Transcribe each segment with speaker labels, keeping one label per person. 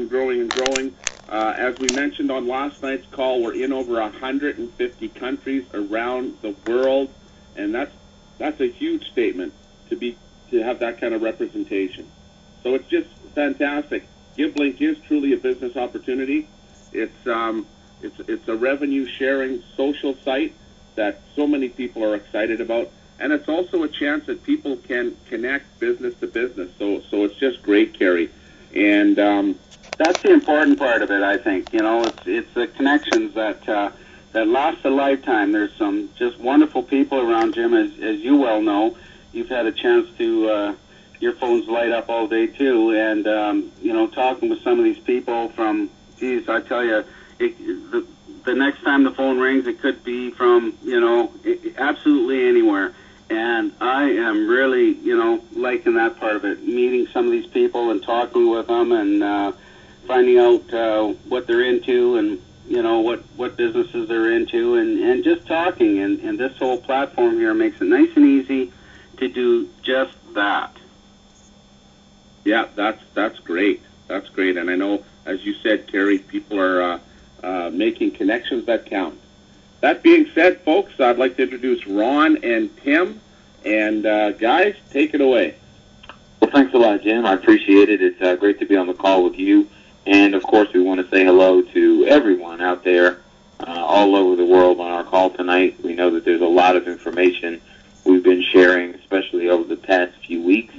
Speaker 1: and growing and growing. As we mentioned on last night's call, we're in over 150 countries around the world, and that's a huge statement to have that kind of representation. So it's just fantastic. Giblink is truly a business opportunity. It's a revenue-sharing social site that so many people are excited about, and it's also a chance that people can connect business to business. So it's just great, Kerry. And
Speaker 2: that's the important part of it, I think. You know, it's the connections that last a lifetime. There's some just wonderful people around, Jim, as you well know. You've had a chance to your phones light up all day too, and you know, talking with some of these people from, geez, I tell you, the next time the phone rings, it could be from, you know, absolutely anywhere. And I am really, you know, liking that part of it, meeting some of these people and talking with them and finding out what they're into and, you know, what businesses they're into and just talking. And this whole platform here makes it nice and easy to do just that.
Speaker 1: Yeah, that's great. That's great. And I know, as you said, Kerry, people are making connections that count. That being said, folks, I'd like to introduce Ron and Tim. And guys, take it away.
Speaker 3: Well, thanks a lot, Jim. I appreciate it. It's great to be on the call with you. And, of course, we want to say hello to everyone out there all over the world on our call tonight. We know that there's a lot of information we've been sharing, especially over the past few weeks.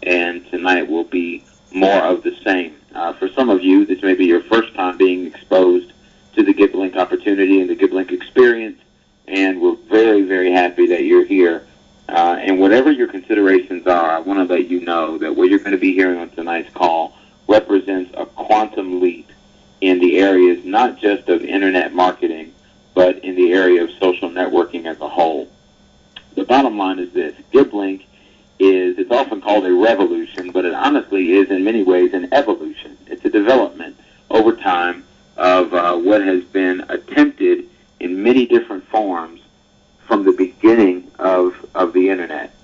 Speaker 3: And tonight will be more of the same. For some of you, this may be your first time being exposed to the Giblink opportunity and the Giblink experience, and we're very, very happy that you're here. And whatever your considerations are, I want to let you know that what you're going to be hearing on tonight's call represents a quantum leap in the areas not just of internet marketing, but in the area of social networking as a whole. The bottom line is this: Giblink it's often called a revolution, but it honestly is in many ways an evolution. It's a development over time of what has been attempted in many different forms from the beginning of the internet.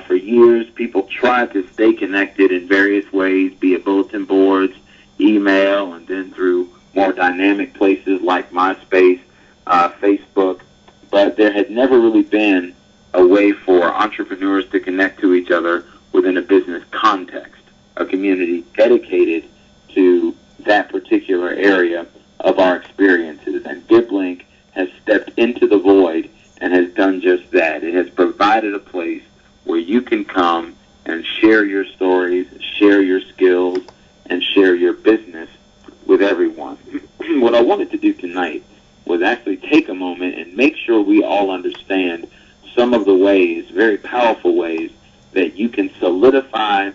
Speaker 3: For years, people tried to stay connected in various ways, be it bulletin boards, email, and then through more dynamic places like MySpace, Facebook, but there had never really been a way for entrepreneurs to connect to each other within a business context, a community dedicated to that particular area of our experiences. And Giblink has stepped into the void and has done just that. It has provided a place where you can come and share your stories, share your skills, and share your business with everyone. What I wanted to do tonight was actually take a moment and make sure we all understand some of the ways, very powerful ways, that you can solidify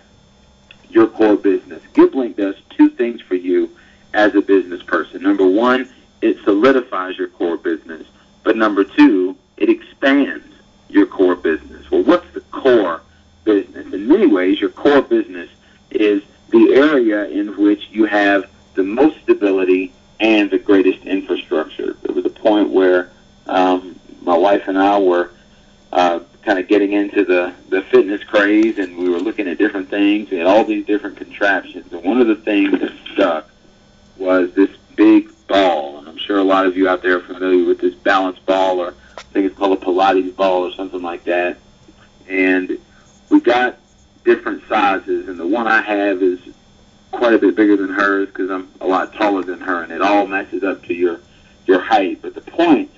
Speaker 3: your core business. Giblink does two things for you as a business person. Number one, it solidifies your core business. But number two, it expands your core business. Well, what's the core business? In many ways, your core business is the area in which you have the most stability and the greatest infrastructure. There was a point where my wife and I were kind of getting into the fitness craze, and we were looking at different things. We had all these different contraptions, and one of the things that stuck was this big ball. And I'm sure a lot of you out there are familiar with this balance ball, or I think it's called a Pilates ball or something like that. And we got different sizes, and the one I have is quite a bit bigger than hers because I'm a lot taller than her, and it all matches up to your height. But the point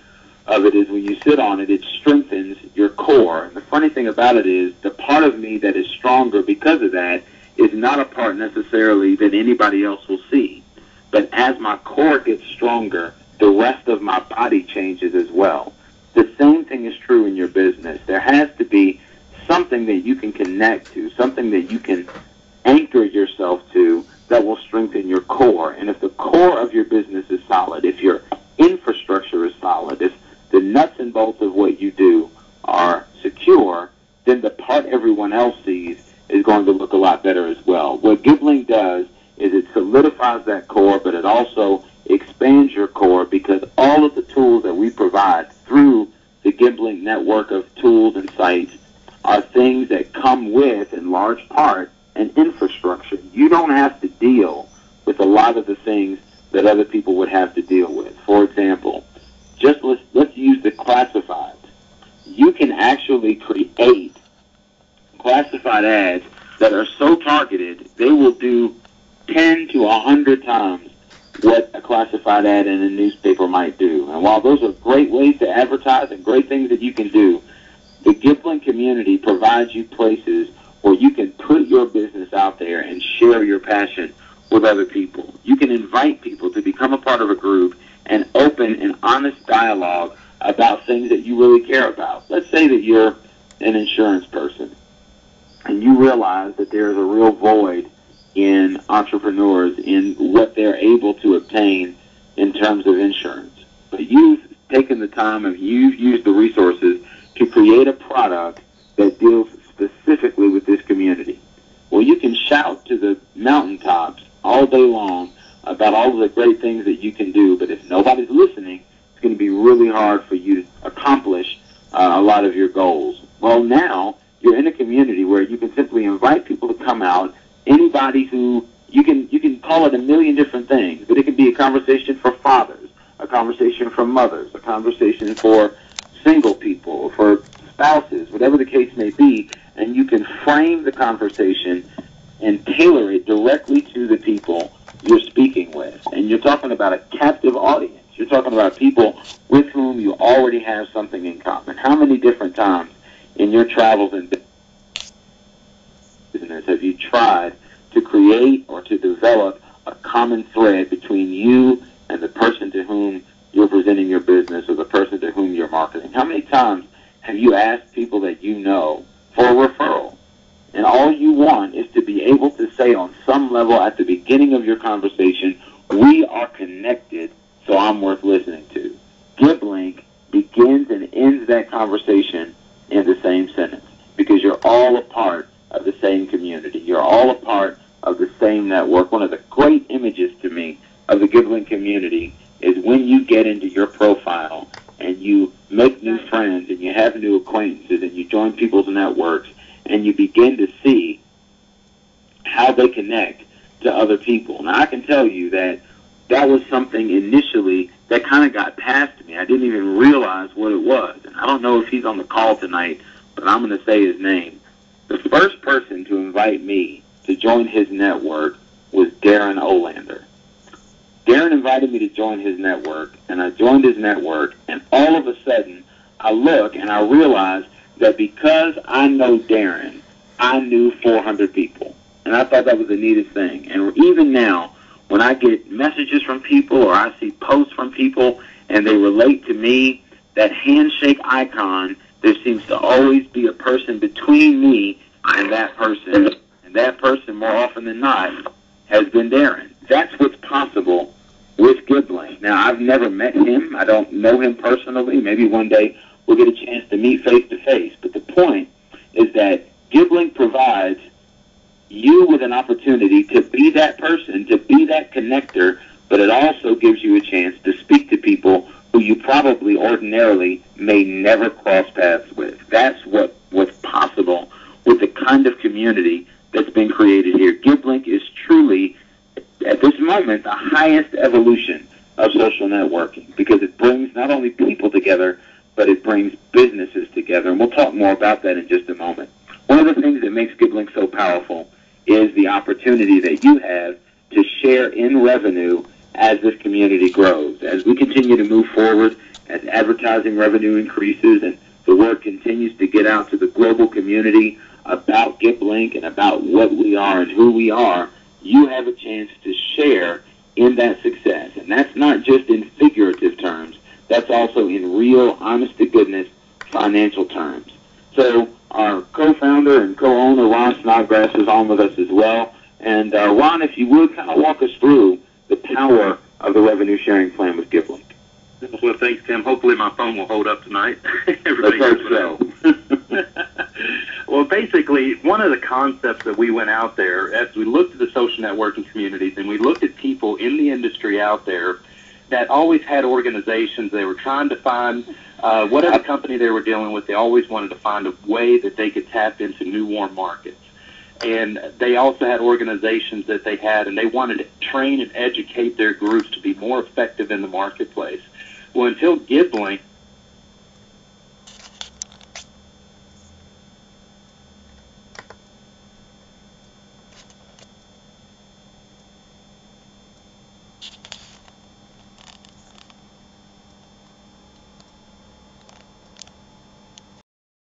Speaker 3: of it is when you sit on it, it strengthens your core. And the funny thing about it is the part of me that is stronger because of that is not a part necessarily that anybody else will see. But as my core gets stronger, the rest of my body changes as well. The same thing is true in your business. There has to be something that you can connect to, something that you can anchor yourself to that will strengthen your core. And if the core of your business is solid, if your infrastructure is solid, if the nuts and bolts of what you do are secure, then the part everyone else sees is going to look a lot better as well. What Giblink does is it solidifies that core, but it also expands your core because all of the tools that we provide through the Gibline network of tools and sites are things that come with, in large part, an infrastructure. You don't have to deal with a lot lot of the things that other people would have to deal with. For example, just let's use the classifieds. You can actually create classified ads that are so targeted, they will do 10 to 100 times what a classified ad in a newspaper might do. And while those are great ways to advertise and great things that you can do, the Gibline community provides you places where you can put your business out there and share your passion with other people. You can invite people to become a part of a group and open an honest dialogue about things that you really care about. Let's say that you're an insurance person and you realize that there's a real void in entrepreneurs in what they're able to obtain in terms of insurance. But you've taken the time and you've used the resources to create a product that deals specifically with this community. Well, you can shout to the mountaintops all day long about all of the great things that you can do, but if nobody's listening, it's going to be really hard for you to accomplish a lot of your goals. Well, now you're in a community where you can simply invite people to come out, anybody who, you can call it a million different things, but it can be a conversation for fathers, a conversation for mothers, a conversation for single people, for spouses, whatever the case may be, and you can frame the conversation and tailor it directly to the people you're speaking with. And you're talking about a captive audience. You're talking about people with whom you already have something in common. How many different times in your travels and business have you tried to create or to develop a common thread between you and the person to whom you're presenting your business or the person to whom you're marketing? How many times have you asked people that you know for a referral? And all you want is to be able to say on some level at the beginning of your conversation, we are connected, so I'm worth listening to. Gibline begins and ends that conversation in the same sentence because you're all a part of the same community. You're all a part of the same network. One of the great images to me of the Gibline community is when you get into your profile and you make new friends and you have new acquaintances and you join people's networks and you begin to see how they connect to other people. Now, I can tell you that that was something initially that kind of got past me. I didn't even realize what it was. And I don't know if he's on the call tonight, but I'm going to say his name. The first person to invite me to join his network was Darren Olander. Darren invited me to join his network, and I joined his network, and all of a sudden, I look and I realize that because I know Darren, I knew 400 people. And I thought that was the neatest thing. And even now, when I get messages from people or I see posts from people and they relate to me, that handshake icon, there seems to always be a person between me and that person. And that person, more often than not, has been Darren. That's what's possible with Gibline. Now, I've never met him. I don't know him personally. Maybe one day we'll get a chance to meet face-to-face. But the point is that Gibline provides you with an opportunity to be that person, to be that connector, but it also gives you a chance to speak to people who you probably ordinarily may never cross paths with. That's what's possible with the kind of community that's been created here. Gibline is truly, at this moment, the highest evolution of social networking because it brings not only people together, but it brings businesses together. And we'll talk more about that in just a moment. One of the things that makes Gibline so powerful is the opportunity that you have to share in revenue as this community grows. As we continue to move forward, as advertising revenue increases and the word continues to get out to the global community about Gibline and about what we are and who we are, you have a chance to share in that success. And that's not just in figurative terms. That's also in real, honest-to-goodness financial terms. So our co-founder and co-owner, Ron Snodgrass, is on with us as well. And Ron, if you would, kind of walk us through the power of the revenue sharing plan with Gibline.
Speaker 4: Well, thanks, Tim. Hopefully my phone will hold up tonight.
Speaker 3: Let's hope so.
Speaker 4: Well, basically, one of the concepts that we went out there, as we looked at the social networking communities and we looked at people in the industry out there that always had organizations, they were trying to find whatever company they were dealing with, they always wanted to find a way that they could tap into new warm markets. and they also had organizations that they had, and they wanted to train and educate their groups to be more effective in the marketplace. Well, until Gibline